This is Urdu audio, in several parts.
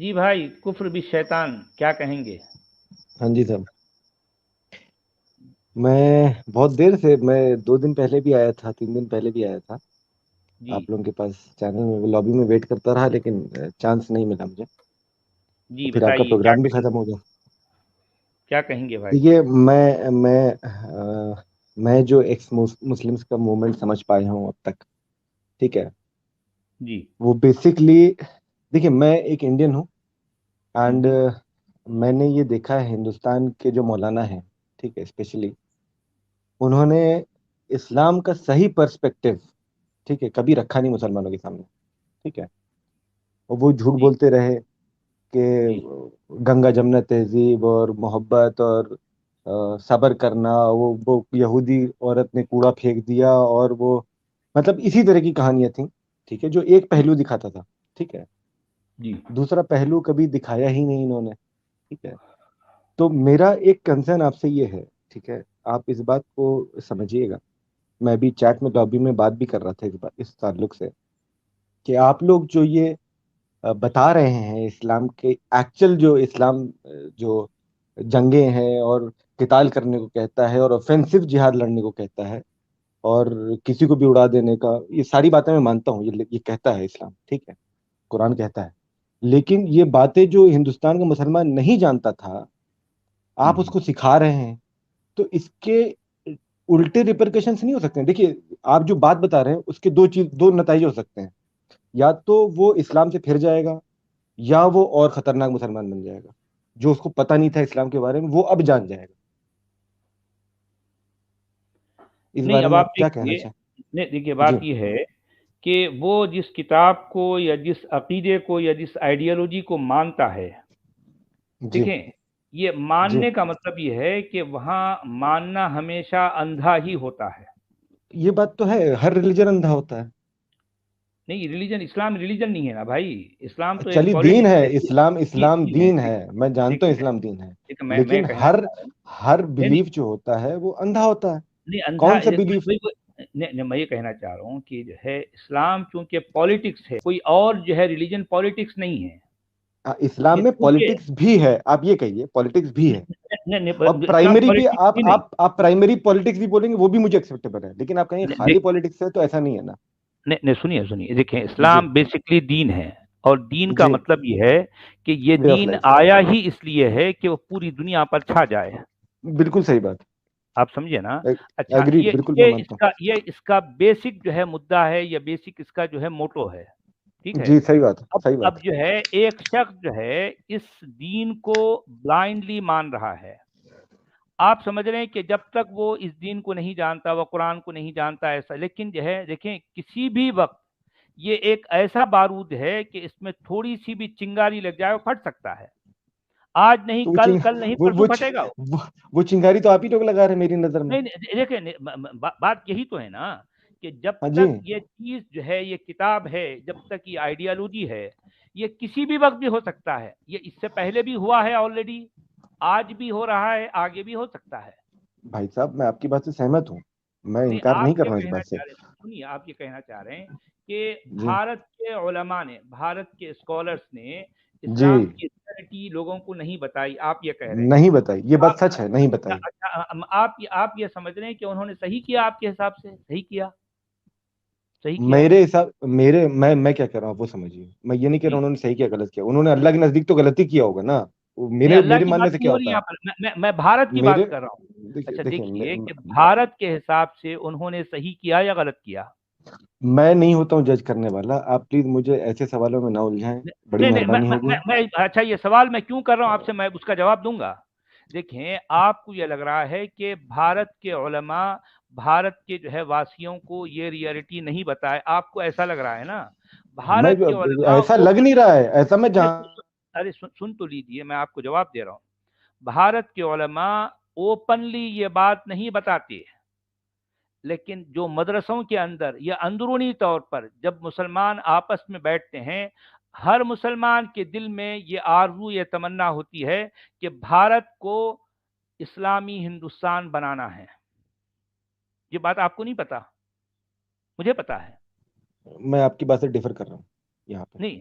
جی بھائی، کفر بھی شیطان کیا کہیں گے؟ ہاں جی صاحب، میں بہت دیر سے، میں 2 دن پہلے بھی آیا تھا، 3 دن پہلے بھی آیا تھا جی آپ لوگوں کے پاس چینل میں، لابی میں ویٹ کرتا رہا، لیکن چانس نہیں ملا مجھے، تو جی پھر آپ کا بتائیے پروگرام بھی ختم ہو گیا۔ کیا کہیں گے بھائی؟ دیکھیے، میں جو ایکس مسلمس کا موومنٹ سمجھ پایا ہوں اب تک، ٹھیک ہے، جی وہ بیسکلی، دیکھیے میں ایک انڈین ہوں، اینڈ ہوں، میں نے یہ دیکھا ہے ہندوستان کے جو مولانا ہیں، ٹھیک ہے، اسپیشلی انہوں نے اسلام کا صحیح پرسپیکٹو، ٹھیک ہے، کبھی رکھا نہیں مسلمانوں کے سامنے، ٹھیک ہے، اور وہ جھوٹ جی بولتے رہے کہ جی گنگا جمنا تہذیب اور محبت اور صبر کرنا، وہ یہودی عورت نے کوڑا پھینک دیا، اور وہ مطلب اسی طرح کی کہانیاں تھیں، ٹھیک ہے، جو ایک پہلو دکھاتا تھا، ٹھیک ہے، جی دوسرا پہلو کبھی دکھایا ہی نہیں انہوں نے، ٹھیک ہے۔ تو میرا ایک کنسرن آپ سے یہ ہے، ٹھیک ہے، آپ اس بات کو سمجھیے گا، میں بھی چیٹ میں لابی میں بات بھی کر رہا تھا اس تعلق سے، کہ آپ لوگ جو یہ بتا رہے ہیں اسلام کے ایکچوئل، جو اسلام جو جنگیں ہیں اور قتال کرنے کو کہتا ہے اور اوفینسو جہاد لڑنے کو کہتا ہے اور کسی کو بھی اڑا دینے کا، یہ ساری باتیں میں مانتا ہوں، یہ کہتا ہے اسلام، ٹھیک ہے، قرآن کہتا ہے، لیکن یہ باتیں جو ہندوستان کا مسلمان نہیں جانتا تھا، آپ اس کو سکھا رہے ہیں، تو اس کے الٹے ریپرکشنز نہیں ہو سکتے ہیں؟ دیکھیے، آپ جو بات بتا رہے ہیں اس کے دو نتائج ہو سکتے ہیں، یا تو وہ اسلام سے پھر جائے گا، یا وہ اور خطرناک مسلمان بن جائے گا، جو اس کو پتہ نہیں تھا اسلام کے بارے میں وہ اب جان جائے گا۔ اس نہیں، بارے اب میں آپ آپ کیا کہنا دیکھیے، چاہیں؟ نہیں دیکھیے، جی بات یہ ہے کہ وہ جس کتاب کو یا جس عقیدے کو یا جس آئیڈیالوجی کو مانتا ہے، جی دیکھیں، یہ جی، ماننے کا مطلب یہ ہے کہ وہاں ماننا ہمیشہ اندھا ہی ہوتا ہے۔ یہ بات تو ہے، ہر ریلیجن اندھا ہوتا ہے۔ نہیں، ریلیجن، اسلام ریلیجن نہیں ہے نا بھائی، اسلام تو ایک چلیے دین پالیٹکس ہے، ہے، اسلام دین ہے۔ دین ہے، میں جانتا ہوں دیکھیں اسلام دین ہے، دیکھیں میں لیکن کہنا ہر چاہ رہا ہوں، ہر نہیں نہیں بلیف جو ہوتا ہے وہ اندھا ہوتا ہے۔ نہیں، اندھا، کون سا بلیف؟ میں یہ کہنا چاہ رہا ہوں کہ جو ہے اسلام چونکہ پالیٹکس ہے، کوئی اور جو ہے ریلیجن پالیٹکس نہیں ہے، اسلام یہ میں چونکہ پالیٹکس بھی ہے، آپ یہ کہیے پالیٹکس بھی ہے، اور اسلام پرائمری بھی، پالیٹکس بھی نہیں، آپ پرائمری پالیٹکس بھی بولیں گے وہ بھی مجھے ایکسیپٹیبل ہے، لیکن آپ کہیں خالی پالیٹکس ہے تو ایسا نہیں ہے نا۔ نہیں سنیے، دیکھیں، جی اسلام بیسکلی دین ہے، اور دین کا جی، مطلب یہ ہے کہ یہ وے آف دین لائف، آیا ہی اس لیے ہے کہ وہ پوری دنیا پر چھا جائے۔ بالکل صحیح بات، آپ سمجھے نا؟ اچھا، ایگری، یہ بالکل میں یہ مانتا اس کا یہ اس کا بیسک جو ہے مدعا ہے، یا بیسک اس کا جو ہے موٹو ہے، ٹھیک ہوں، ہے۔ جی صحیح بات ہے، اب صحیح بات اب جو ہے ایک شخص جو ہے اس دین کو بلائنڈلی مان رہا ہے۔ آپ سمجھ رہے ہیں کہ جب تک وہ اس دین کو نہیں جانتا، وہ قرآن کو نہیں جانتا، ایسا، لیکن جو ہے دیکھیں، کسی بھی وقت یہ ایک ایسا بارود ہے کہ اس میں تھوڑی سی بھی چنگاری لگ جائے وہ پھٹ سکتا ہے، آج نہیں، تو کل نہیں، وہ پرسوں وہ پھٹے گا وہ۔ وہ چنگاری تو آپ ہی لوگ لگا رہے ہیں میری نظر میں۔ نہیں نہیں، دیکھیں، بات یہی تو ہے نا کہ جب ہاں جی، تک یہ چیز جو ہے، یہ کتاب ہے، جب تک یہ آئیڈیالوجی ہے، یہ کسی بھی وقت بھی ہو سکتا ہے، یہ اس سے پہلے بھی ہوا ہے آلریڈی، آج بھی ہو رہا ہے، آگے بھی ہو سکتا ہے۔ بھائی صاحب میں آپ کی بات سے سہمت ہوں، میں نہیں، انکار نہیں آپ کر یہ رہا ہوں اس کہنا بات سے۔ چاہ رہے ہیں، سنیے، آپ یہ کہنا چاہ رہے ہیں کہ جی بھارت کے علماء نے، بھارت کے اسکالرس نے جی، اسلام کی ریئلٹی لوگوں کو نہیں بتائی، آپ یہ کہہ رہے ہیں۔ نہیں بتائی، یہ بات آپ سچ ہے، نہیں اچھا بتائی۔ اچھا، آپ یہ سمجھ رہے ہیں کہ انہوں نے صحیح کیا؟ آپ کے حساب سے صحیح کیا؟ صحیح کیا نا؟ میرے حساب، میں کیا کہہ رہا ہوں آپ وہ سمجھیے، میں یہ نہیں کہہ رہا جی، ہوں انہوں نے صحیح کیا غلط کیا، انہوں نے اللہ کے نزدیک تو غلطی کیا ہوگا نا، وہ نہیں، اللہ میرے کی ماننے بات سے نہیں کیا ہو رہی ہوتا یہاں ہے؟ پر، میں بھارت کی میرے بات کر رہا ہوں۔ دیکھیے اچھا دیکھیے دیکھیے کہ بھارت کے حساب سے انہوں نے صحیح کیا یا غلط کیا؟ میں نہیں ہوتا ہوں جج کرنے والا، آپ پلیز مجھے ایسے سوالوں میں نہ الجھائیں، بڑی نہیں نہیں، مہربانی ہوگی۔ اچھا، یہ سوال میں کیوں کر رہا ہوں آپ سے، میں اس کا جواب دوں گا۔ دیکھیں، آپ کو یہ لگ رہا ہے کہ بھارت کے علماء بھارت کے جو ہے واسیوں کو یہ ریئلٹی نہیں بتائے، آپ کو ایسا لگ رہا ہے نا؟ میں بھارت کے علماء ایسا لگ نہیں رہا ہے، ایسا میں ارے سن تو لیجئے، میں آپ کو جواب دے رہا ہوں۔ بھارت کے علماء اوپنلی یہ بات نہیں بتاتے، لیکن جو مدرسوں کے اندر یا اندرونی طور پر جب مسلمان آپس میں بیٹھتے ہیں، ہر مسلمان کے دل میں یہ آرزو، یہ تمنا ہوتی ہے کہ بھارت کو اسلامی ہندوستان بنانا ہے۔ یہ بات آپ کو نہیں پتا، مجھے پتا ہے۔ میں آپ کی بات سے ڈفر کر رہا ہوں یہاں پہ۔ نہیں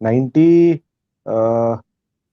90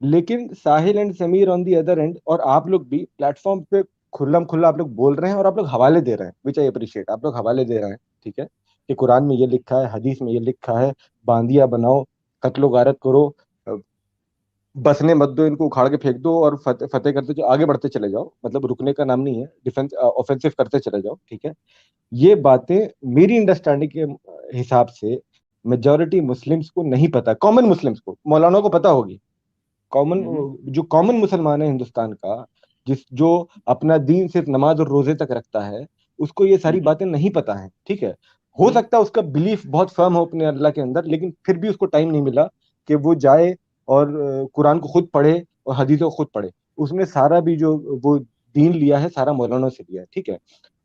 لیکن Sahil and Sameer on the other end, اور آپ لوگ بھی پلیٹ فارم پہ کھلم کھلا آپ لوگ بول رہے ہیں اور آپ لوگ حوالے دے رہے ہیں، وچ آئی اپریشیٹ. آپ لوگ حوالے دے رہے ہیں، ٹھیک ہے، کہ قرآن میں یہ لکھا ہے، حدیث میں یہ لکھا ہے، باندیا بناؤ، قتل و غارت کرو، بسنے مت دو، ان کو اکھاڑ کے پھینک دو اور فتح کرتے آگے بڑھتے چلے جاؤ. مطلب رکنے کا نام نہیں ہے، ڈیفینس آفینسو کرتے چلے جاؤ، ٹھیک ہے. یہ باتیں میری انڈرسٹینڈنگ کے حساب سے میجورٹی مسلمس کو نہیں پتا، کامن مسلمس کو. مولانا کو پتا ہوگی، کامن جو کامن مسلمان ہے ہندوستان کا، جو اپنا دین صرف نماز اور روزے تک رکھتا ہے، اس کو یہ ساری باتیں نہیں پتا ہیں، ٹھیک ہے. ہو سکتا ہے اس کا بلیف بہت فرم ہو اپنے اللہ کے اندر، لیکن پھر بھی اس کو ٹائم نہیں ملا کہ وہ جائے اور قرآن کو خود پڑھے اور حدیث کو خود پڑھے. اس نے سارا بھی جو وہ دین لیا ہے سارا مولانا سے لیا ہے، ٹھیک ہے.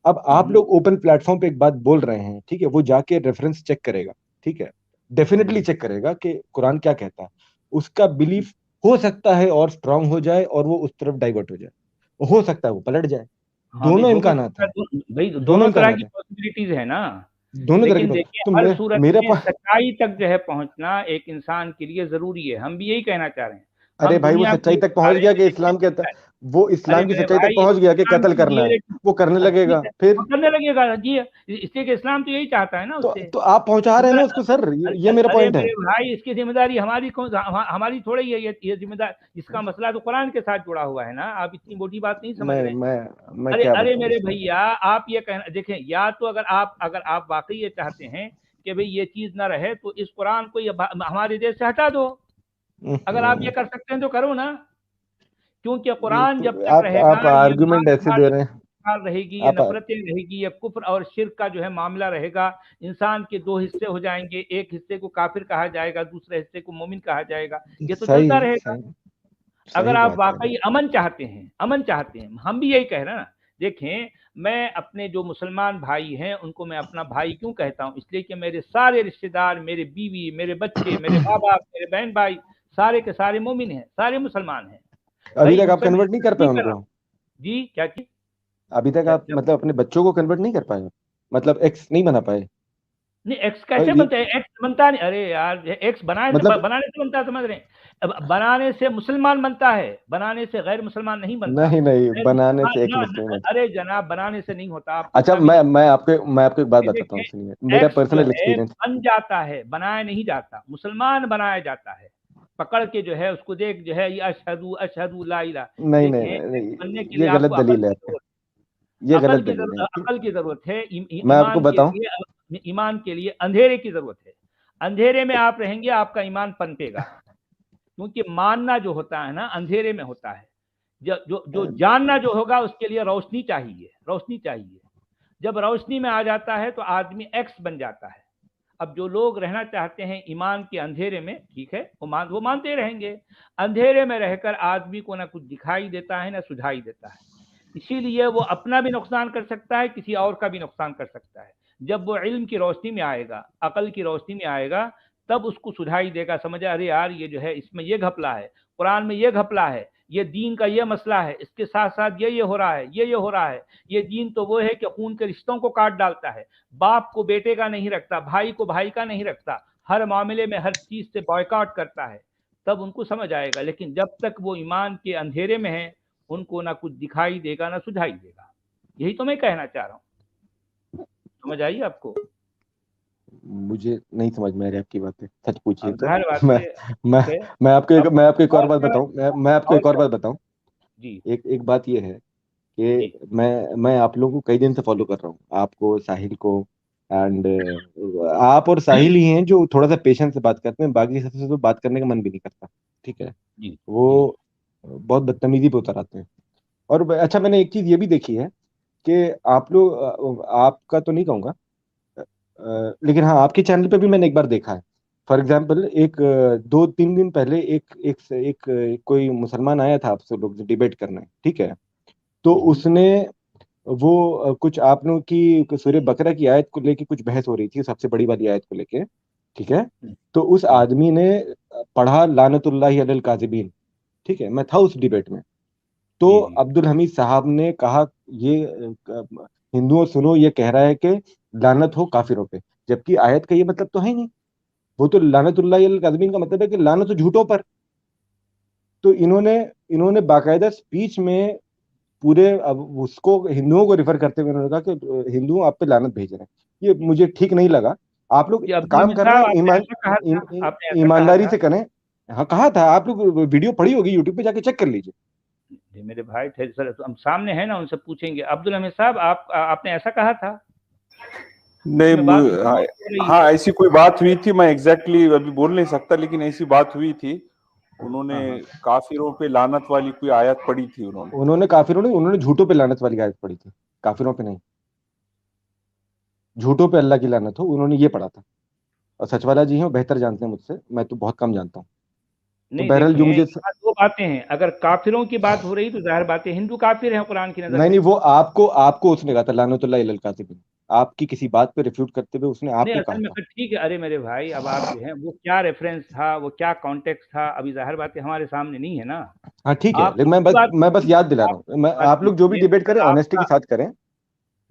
اب آپ لوگ اوپن پلیٹ فارم پہ ایک بات بول رہے ہیں، ٹھیک ہے، وہ جا کے ریفرنس چیک کرے گا، ٹھیک ہے، ڈیفینیٹلی چیک کرے گا کہ قرآن کیا کہتا ہے. اس کا بلیف ہو سکتا ہے اور اسٹرانگ ہو جائے اور وہ اس طرف ڈائیورٹ ہو جائے، ہو سکتا ہے وہ پلٹ جائے. دونوں امکانات ہیں، بھائی دونوں دونوں طرح امکانات کی ہیں، پاسبلٹیز ہے نا. دونوں طرح کی لیکن بات. دیکھیں تو ہر صورت میرا میں سچائی تک جو ہے پہنچنا ایک انسان کے لیے ضروری ہے. ہم بھی یہی کہنا چاہ رہے ہیں. ارے ہم بھائی وہ دنیا کو سچائی یہ تک بتا پہنچ رہے گیا ہیں کہ دیکھیں، اسلام کے، وہ ارے اسلام کی میرے سچائی تک بھائی پہنچ گیا کہ اسلام قتل کی کرنا ہے، وہ کرنے لگے گا پھر. کرنے لگے گا جی، اس لیے کہ اسلام تو یہی چاہتا ہے نا اس سے. تو آپ پہنچا رہے ہیں نا اس کو سر، یہ میرا ارے پوائنٹ ہے. میرے بھائی اس کی ذمہ داری ہماری ہماری تھوڑی ہے یہ ذمہ داری. اس کا مسئلہ تو قرآن کے ساتھ جڑا ہوا ہے نا. آپ اتنی موٹی بات نہیں سمجھ رہے ہیں. میں ارے کیا ارے بتاؤں میرے اس میں. بھیا آپ یہ کہنا دیکھیں، یا تو اگر آپ واقعی یہ چاہتے ہیں کہ بھئی یہ چیز نہ رہے تو اس قرآن کو ہمارے دیش سے ہٹا دو. اگر آپ یہ کر سکتے ہیں تو کرو نا. کیونکہ قرآن جب تک رہے گا آپ یہ آرگومنٹ ایسے دے رہے ہیں. رہے گی، یہ آپ نفرتیں رہے گی، یہ کفر اور شرک کا جو ہے معاملہ رہے گا. انسان کے دو حصے ہو جائیں گے، ایک حصے کو کافر کہا جائے گا، دوسرے حصے کو مومن کہا جائے گا. یہ تو چلتا صحیح رہے گا. صحیح اگر صحیح آپ بات ہے. واقعی امن چاہتے ہیں، ہم بھی یہی کہہ رہے ہیں نا. دیکھیں میں اپنے جو مسلمان بھائی ہیں ان کو میں اپنا بھائی کیوں کہتا ہوں؟ اس لیے کہ میرے سارے رشتہ دار، میرے بیوی، میرے بچے، میرے ماں باپ، میرے بہن بھائی، سارے کے سارے مومن ہیں، سارے مسلمان ہیں. ابھی بھائی تک ان آپ پہ میں کنورٹ نہیں کر پائے نہیں ان کر رہا کو؟ ہوں. جی کیا چیز؟ ابھی تک آپ مطلب اپنے بچوں کو کنورٹ نہیں کر پائے، مطلب ایکس نہیں بنا پائے؟ نہیں ایکس کیسے بنتا ہے؟ ایکس بنتا نہیں. ارے یار ایکس بنانے سے بنتا ہے، سمجھ رہے ہیں؟ بنانے سے مسلمان بنتا ہے، بنانے سے غیر مسلمان نہیں بنتا. نہیں غیر بنانے سے ایک مسلم مسلمان بنتا. ارے جناب بنانے سے نہیں ہوتا. آپ کو اچھا اتنا بھی نہیں. میں آپ کو ایک بات بتاتا ہوں، دیکھیں سنیے میرا ایکس جو پرسنل ہے ایکسپیرینس. بن جاتا ہے، بنایا نہیں جاتا. مسلمان بنایا جاتا ہے پکڑ کے جو ہے اس کو دیکھ جو ہے یہ اشہد لا الہ. نہیں دیکھیں بننے کے لیے یہ آپ غلط کو عقل دلیل ہے کی آپ کا، ضرورت یہ عقل غلط کی دلیل ضرورت ہے. عقل کی ضرورت ہے. میں آپ کو بتاؤں، ایمان کے لیے اندھیرے کی ضرورت ہے. اندھیرے میں آپ رہیں گے آپ کا ایمان پنپے گا. کیونکہ ماننا جو ہوتا ہے نا اندھیرے میں ہوتا ہے. جو جاننا جو ہوگا اس کے لیے روشنی چاہیے. جب روشنی میں آ جاتا ہے تو آدمی ایکس بن جاتا ہے. اب جو لوگ رہنا چاہتے ہیں ایمان کے اندھیرے میں، ٹھیک ہے، وہ مانتے رہیں گے. اندھیرے میں رہ کر آدمی کو نہ کچھ دکھائی دیتا ہے نہ سجھائی دیتا ہے. اسی لیے وہ اپنا بھی نقصان کر سکتا ہے، کسی اور کا بھی نقصان کر سکتا ہے. جب وہ علم کی روشنی میں آئے گا، عقل کی روشنی میں آئے گا، تب اس کو سجھائی دے گا. سمجھا ارے یار یہ جو ہے اس میں یہ گھپلا ہے، قرآن میں یہ گھپلا ہے، یہ دین کا یہ مسئلہ ہے، اس کے ساتھ ساتھ یہ ہو رہا ہے، یہ ہو رہا ہے. یہ دین تو وہ ہے کہ خون کے رشتوں کو کاٹ ڈالتا ہے. باپ کو بیٹے کا نہیں رکھتا، بھائی کو بھائی کا نہیں رکھتا، ہر معاملے میں ہر چیز سے بائیکاٹ کرتا ہے. تب ان کو سمجھ آئے گا. لیکن جب تک وہ ایمان کے اندھیرے میں ہیں ان کو نہ کچھ دکھائی دے گا نہ سجھائی دے گا. یہی تو میں کہنا چاہ رہا ہوں. سمجھ آئیے آپ کو؟ مجھے نہیں سمجھ میں آ رہی آپ کی باتیں، سچ پوچھیے تو. ظاہر بات میں ہے. میں آپ کو اب ایک اور بات بتاؤں، میں آپ کو ایک اور بات بتاؤں. جی ایک بات یہ ہے کہ جی میں آپ لوگوں کو کئی دن سے فالو کر رہا ہوں، آپ کو، ساحل کو. اینڈ آپ اور ساحل ہی ہیں جو تھوڑا سا پیشنس سے بات کرتے ہیں، باقی سب سے تو بات کرنے کا من بھی نہیں کرتا، ٹھیک ہے. جی وہ جی بہت بدتمیزی پہ اتر آتے ہیں. اور اچھا میں نے ایک چیز یہ بھی دیکھی ہے کہ آپ لوگ، آپ کا تو نہیں کہوں گا، لیکن ہاں آپ کے چینل پہ بھی میں نے ایک بار دیکھا ہے. فار ایگزامپل ایک 2-3 دن پہلے ایک کوئی مسلمان آیا تھا آپ سے لوگ ڈیبیٹ کرنا ہے، ٹھیک ہے. تو اس نے وہ کچھ آپ نے کی سورہ بقرہ کی آیت کو لے کے کچھ بحث ہو رہی تھی، سب سے بڑی والی آیت کو لے کے، ٹھیک ہے. تو اس آدمی نے پڑھا لعنت اللہ علی الکاذبین، ٹھیک ہے. میں تھا اس ڈیبیٹ میں. تو جی جی عبد الحمید صاحب نے کہا یہ ہندوؤں سنو، یہ کہہ رہا ہے کہ لعنت ہو کافروں پہ، جبکہ آیت کا یہ مطلب تو ہے نہیں. وہ تو لعنت اللہ علی الکاذبین کا مطلب ہے کہ لعنت ہو جھوٹوں پر. تو انہوں نے باقاعدہ اسپیچ میں پورے اس کو ہندوؤں کو ریفر کرتے ہوئے انہوں نے کہا کہ ہندو آپ پہ لعنت بھیج رہے ہیں. یہ مجھے ٹھیک نہیں لگا. آپ لوگ کام کرنا ایمانداری سے کریں. ہاں کہا تھا, آپ لوگ ویڈیو پڑی ہوگی یوٹیوب پہ, جا کے چیک کر لیجیے. میرے بھائی سر ہم سامنے ہیں نا, ان سے پوچھیں گے. عبدالحمید صاحب آپ نے ایسا کہا تھا؟ نہیں, ہاں ایسی کوئی بات ہوئی تھی, میں ایگزیکٹلی ابھی بول نہیں سکتا, لیکن ایسی بات ہوئی تھی. انہوں نے کافروں پہ لعنت والی کوئی آیت پڑھی تھی. انہوں نے جھوٹوں پہ لعنت والی آیت پڑھی تھی, کافروں پہ نہیں. جھوٹوں پہ اللہ کی لعنت ہو, انہوں نے یہ پڑھا تھا. اور سچ والا جی ہیں, بہتر جانتے ہیں مجھ سے, میں تو بہت کم جانتا ہوں. نہیں دیکھیں, دو باتیں ہیں. اگر کافروں کی بات ہو رہی تو ظاہر بات ہے ہندو کافر ہیں قرآن کی نظر میں. نہیں, وہ آپ کو اس نے کہا تھا لعنت اللہ علی الکاذبین. آپ کی کسی بات پہ ریفیوٹ کرتے ہوئے اس نے آپ کو کہا تھا. ٹھیک ہے, ارے میرے بھائی اب آپ جو ہیں وہ کیا ریفرنس تھا, وہ کیا کانٹیکس تھا, ابھی ظاہر بات ہے ہمارے سامنے نہیں ہے نا. ہاں ٹھیک ہے, لیکن میں بس یاد دلا رہا ہوں. آپ لوگ جو بھی ڈیبیٹ کریں آنےسٹی کے ساتھ کریں,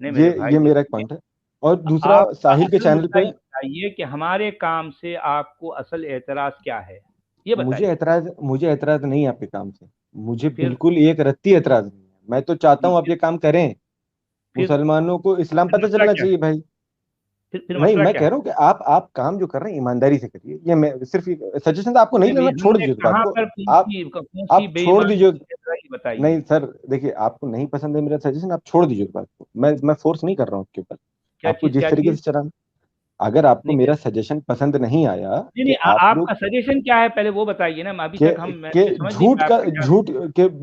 یہ میرا ایک پوائنٹ ہے. اور دوسرا, ساحل کے چینل پہ یہ کہ ہمارے کام سے آپ کو اصل اعتراض کیا ہے یہ بتائیے. مجھے اعتراض نہیں آپ کے کام سے, مجھے بالکل ایک رتی اعتراض نہیں ہے. میں تو چاہتا ہوں آپ یہ کام کریں. مسلمانوں کو اسلام پتہ چلنا چاہیے بھائی. نہیں, میں کہہ رہا ہوں کہ آپ کام جو کر رہے ہیں ایمانداری سے کریے. یہ میں صرف سجیشن آپ کو نہیں لینا, چھوڑ دیجیے اس بات کو. آپ چھوڑ دیجیے. نہیں سر دیکھیے, آپ کو نہیں پسند ہے میرا سجیشن, آپ چھوڑ دیجیے اس بات کو. میں فورس نہیں کر رہا ہوں آپ کے اوپر. آپ کو جس طریقے سے چلانا, اگر آپ کو میرا سجیشن پسند نہیں آیا, آپ کا سجیشن کیا ہے پہلے وہ بتائیے نا. ابھی تک ہم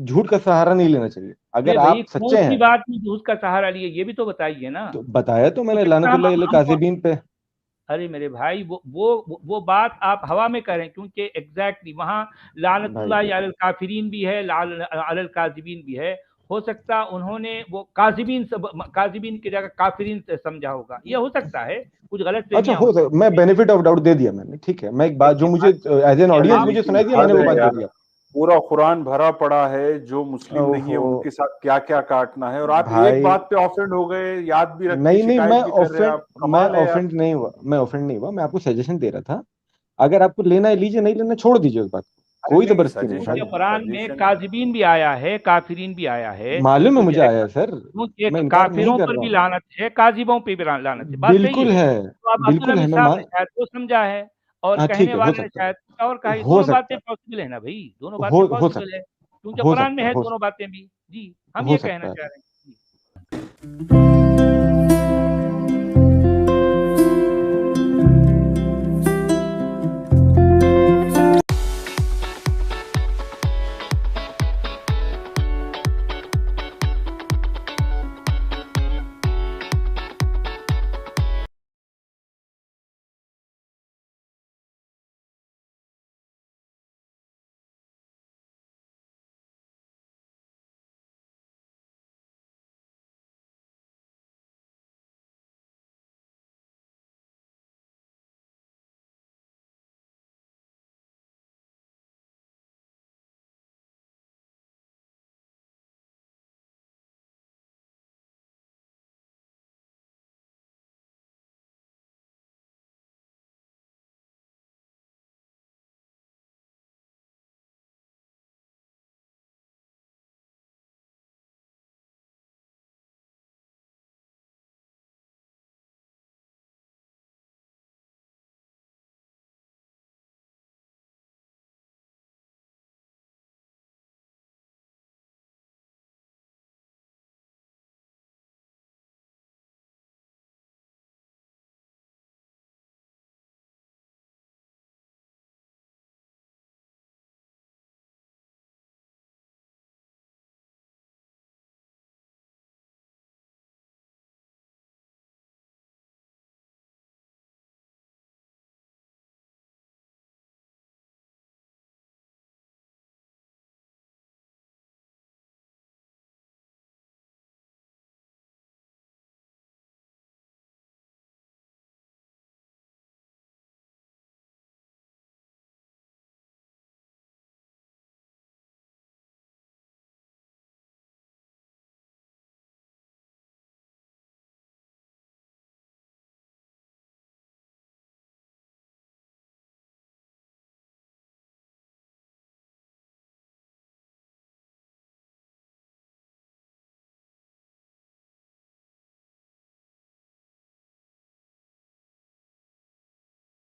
جھوٹ کا سہارا نہیں لینا چاہیے. اگر آپ سچے ہیں, بات میں جھوٹ کا سہارا لیے یہ بھی تو بتائیے نا. بتایا تو میں نے لعنت اللہ علی الکاذبین پہ. ارے میرے بھائی وہ بات آپ ہوا میں کریں, کیونکہ ایگزیکٹلی وہاں لعنت اللہ علی الکافرین بھی ہے, علی الکاذبین بھی ہے. ہو سکتا انہوں نے وہ کاذبین کی جگہ کافرین سے سمجھا ہوگا, یہ ہو سکتا ہے کچھ غلط فہمیاں. اچھا, میں بینیفٹ آف ڈاؤٹ دے دیا میں نے, ٹھیک ہے. میں ایک بات جو مجھے ایز این آڈینس مجھے سنائی دیا, میں نے وہ بات دے دیا. پورا قرآن بھرا پڑا ہے, جو مسلم نہیں ہے ان کے ساتھ کیا کیا کاٹنا ہے, اور آپ ایک بات پہ آفینڈ ہو گئے, یاد بھی رکھتے, نہیں, میں آفینڈ نہیں ہوا. میں آپ کو سجیشن دے رہا تھا. اگر آپ کو لینا ہے لیجیے, نہیں لینا چھوڑ دیجیے اس بات کو. کوئی زبردستی نہیں. قرآن میں کاذبین بھی آیا ہے, کافرین بھی آیا ہے. معلوم ہے مجھے آیا ہے سر, کافروں پر بھی لعنت ہے, کاذبوں پہ بھی لعنت ہے. بالکل ہے, بالکل ہے. وہ سمجھا ہے, اور کہنے والے نے شاید اور کہا. دونوں باتیں پاسبل ہے نا بھائی, دونوں باتیں پاسبل ہے, کیونکہ قرآن میں ہے دونوں باتیں بھی. جی, ہم یہ کہنا چاہ رہے ہیں.